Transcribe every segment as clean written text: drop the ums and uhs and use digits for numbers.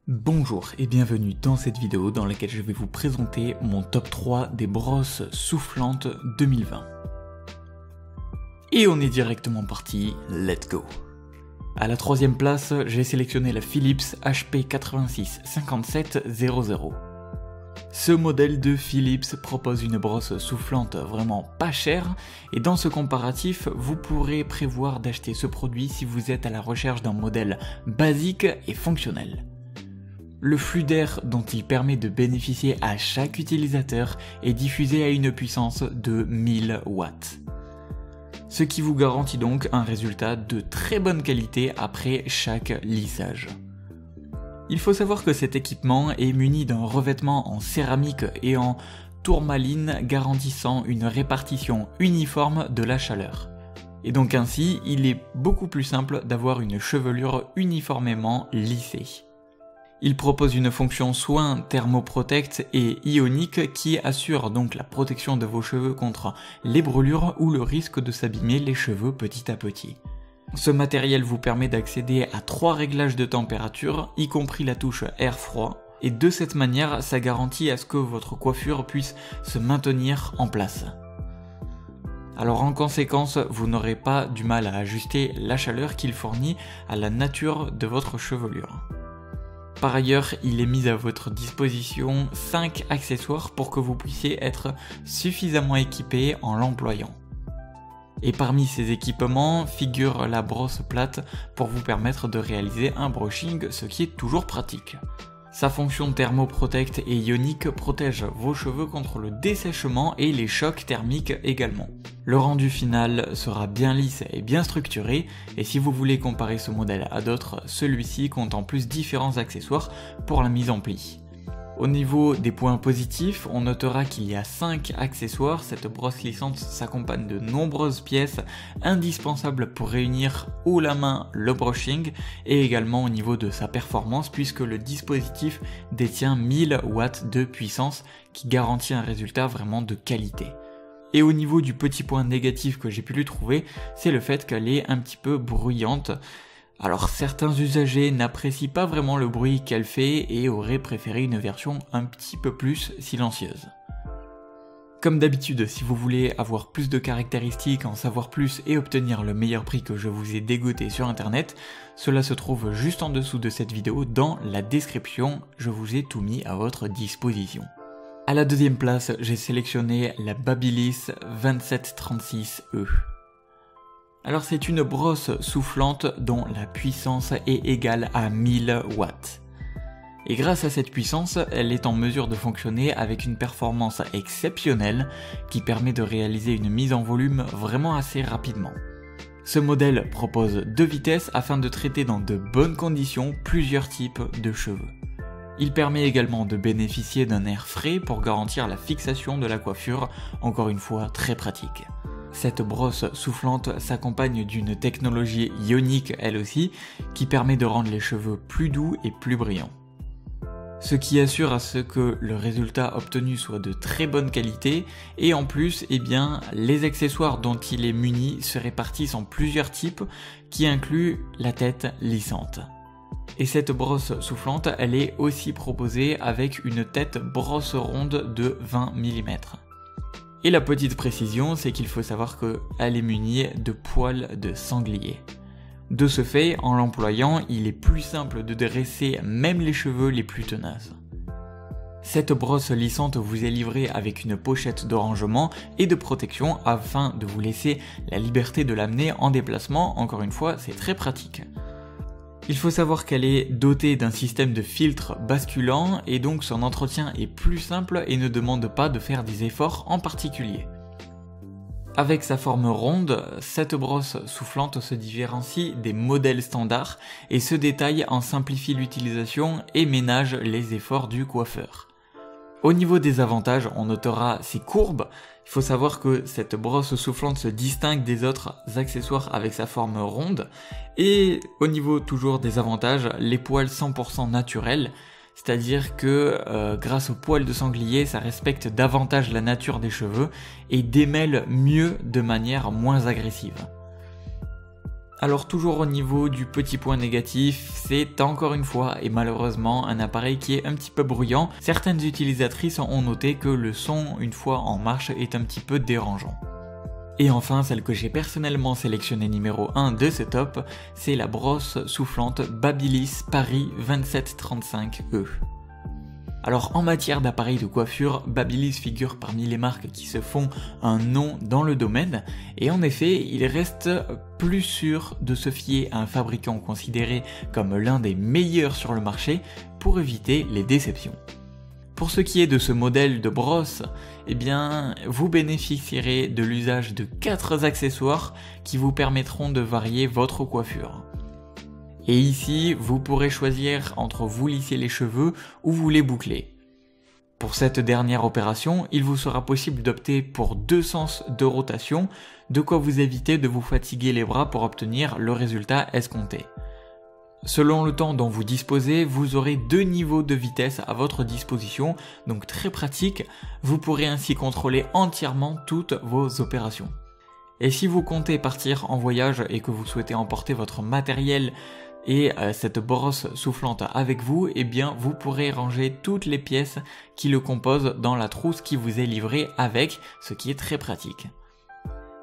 Bonjour et bienvenue dans cette vidéo dans laquelle je vais vous présenter mon top 3 des brosses soufflantes 2020. Et on est directement parti, let's go. À la troisième place, j'ai sélectionné la Philips HP86-5700. Ce modèle de Philips propose une brosse soufflante vraiment pas chère et dans ce comparatif, vous pourrez prévoir d'acheter ce produit si vous êtes à la recherche d'un modèle basique et fonctionnel. Le flux d'air dont il permet de bénéficier à chaque utilisateur est diffusé à une puissance de 1000 watts. Ce qui vous garantit donc un résultat de très bonne qualité après chaque lissage. Il faut savoir que cet équipement est muni d'un revêtement en céramique et en tourmaline garantissant une répartition uniforme de la chaleur. Et donc ainsi, il est beaucoup plus simple d'avoir une chevelure uniformément lissée. Il propose une fonction soin thermoprotect et ionique qui assure donc la protection de vos cheveux contre les brûlures ou le risque de s'abîmer les cheveux petit à petit. Ce matériel vous permet d'accéder à 3 réglages de température, y compris la touche air-froid, et de cette manière, ça garantit à ce que votre coiffure puisse se maintenir en place. Alors en conséquence, vous n'aurez pas du mal à ajuster la chaleur qu'il fournit à la nature de votre chevelure. Par ailleurs, il est mis à votre disposition 5 accessoires pour que vous puissiez être suffisamment équipé en l'employant. Et parmi ces équipements figure la brosse plate pour vous permettre de réaliser un brushing, ce qui est toujours pratique. Sa fonction thermoprotect et ionique protège vos cheveux contre le dessèchement et les chocs thermiques également. Le rendu final sera bien lisse et bien structuré, et si vous voulez comparer ce modèle à d'autres, celui-ci compte en plus différents accessoires pour la mise en pli. Au niveau des points positifs, on notera qu'il y a 5 accessoires. Cette brosse lissante s'accompagne de nombreuses pièces indispensables pour réunir haut la main le brushing et également au niveau de sa performance puisque le dispositif détient 1000 watts de puissance qui garantit un résultat vraiment de qualité. Et au niveau du petit point négatif que j'ai pu lui trouver, c'est le fait qu'elle est un petit peu bruyante. Alors certains usagers n'apprécient pas vraiment le bruit qu'elle fait et auraient préféré une version un petit peu plus silencieuse. Comme d'habitude, si vous voulez avoir plus de caractéristiques, en savoir plus et obtenir le meilleur prix que je vous ai dégoté sur internet, cela se trouve juste en dessous de cette vidéo dans la description, je vous ai tout mis à votre disposition. À la deuxième place, j'ai sélectionné la Babyliss 2736E. Alors c'est une brosse soufflante dont la puissance est égale à 1000 watts. Et grâce à cette puissance, elle est en mesure de fonctionner avec une performance exceptionnelle qui permet de réaliser une mise en volume vraiment assez rapidement. Ce modèle propose 2 vitesses afin de traiter dans de bonnes conditions plusieurs types de cheveux. Il permet également de bénéficier d'un air frais pour garantir la fixation de la coiffure, encore une fois très pratique. Cette brosse soufflante s'accompagne d'une technologie ionique elle aussi, qui permet de rendre les cheveux plus doux et plus brillants. Ce qui assure à ce que le résultat obtenu soit de très bonne qualité, et en plus, les accessoires dont il est muni se répartissent en plusieurs types, qui incluent la tête lissante. Et cette brosse soufflante, elle est aussi proposée avec une tête brosse ronde de 20 mm. Et la petite précision, c'est qu'il faut savoir qu'elle est munie de poils de sanglier. De ce fait, en l'employant, il est plus simple de dresser même les cheveux les plus tenaces. Cette brosse lissante vous est livrée avec une pochette de rangement et de protection afin de vous laisser la liberté de l'amener en déplacement, encore une fois, c'est très pratique. Il faut savoir qu'elle est dotée d'un système de filtre basculant et donc son entretien est plus simple et ne demande pas de faire des efforts en particulier. Avec sa forme ronde, cette brosse soufflante se différencie des modèles standards et ce détail en simplifie l'utilisation et ménage les efforts du coiffeur. Au niveau des avantages, on notera ses courbes. Il faut savoir que cette brosse soufflante se distingue des autres accessoires avec sa forme ronde. Et au niveau toujours des avantages, les poils 100% naturels, c'est-à-dire que grâce aux poils de sanglier, ça respecte davantage la nature des cheveux et démêle mieux de manière moins agressive. Alors toujours au niveau du petit point négatif, c'est encore une fois et malheureusement un appareil qui est un petit peu bruyant. Certaines utilisatrices ont noté que le son une fois en marche est un petit peu dérangeant. Et enfin, celle que j'ai personnellement sélectionnée numéro 1 de ce top, c'est la brosse soufflante Babyliss Paris 2735E. Alors en matière d'appareils de coiffure, Babyliss figure parmi les marques qui se font un nom dans le domaine, et en effet, il reste plus sûr de se fier à un fabricant considéré comme l'un des meilleurs sur le marché pour éviter les déceptions. Pour ce qui est de ce modèle de brosse, eh bien, vous bénéficierez de l'usage de 4 accessoires qui vous permettront de varier votre coiffure. Et ici, vous pourrez choisir entre vous lisser les cheveux ou vous les boucler. Pour cette dernière opération, il vous sera possible d'opter pour 2 sens de rotation, de quoi vous éviter de vous fatiguer les bras pour obtenir le résultat escompté. Selon le temps dont vous disposez, vous aurez 2 niveaux de vitesse à votre disposition, donc très pratique, vous pourrez ainsi contrôler entièrement toutes vos opérations. Et si vous comptez partir en voyage et que vous souhaitez emporter votre matériel et cette brosse soufflante avec vous, eh bien vous pourrez ranger toutes les pièces qui le composent dans la trousse qui vous est livrée avec, ce qui est très pratique.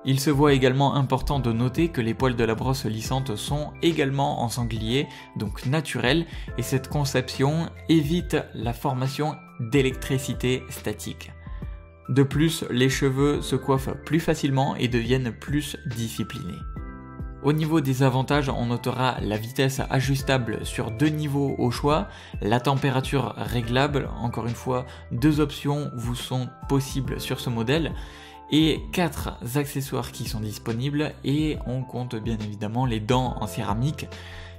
Il se voit également important de noter que les poils de la brosse lissante sont également en sanglier, donc naturels, et cette conception évite la formation d'électricité statique. De plus, les cheveux se coiffent plus facilement et deviennent plus disciplinés. Au niveau des avantages, on notera la vitesse ajustable sur 2 niveaux au choix, la température réglable, encore une fois 2 options vous sont possibles sur ce modèle, et 4 accessoires qui sont disponibles, et on compte bien évidemment les dents en céramique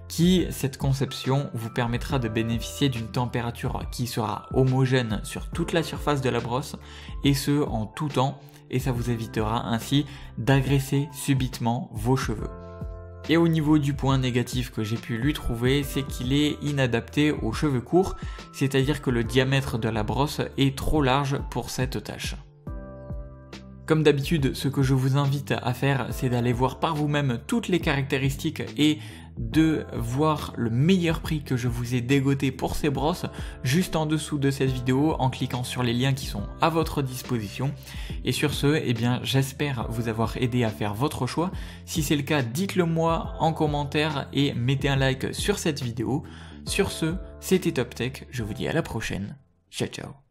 qui, cette conception, vous permettra de bénéficier d'une température qui sera homogène sur toute la surface de la brosse, et ce en tout temps, et ça vous évitera ainsi d'agresser subitement vos cheveux. Et au niveau du point négatif que j'ai pu lui trouver, c'est qu'il est inadapté aux cheveux courts, c'est-à-dire que le diamètre de la brosse est trop large pour cette tâche. Comme d'habitude, ce que je vous invite à faire, c'est d'aller voir par vous-même toutes les caractéristiques et de voir le meilleur prix que je vous ai dégoté pour ces brosses juste en dessous de cette vidéo en cliquant sur les liens qui sont à votre disposition. Et sur ce, eh bien, j'espère vous avoir aidé à faire votre choix. Si c'est le cas, dites-le moi en commentaire et mettez un like sur cette vidéo. Sur ce, c'était Top Tech, je vous dis à la prochaine. Ciao ciao.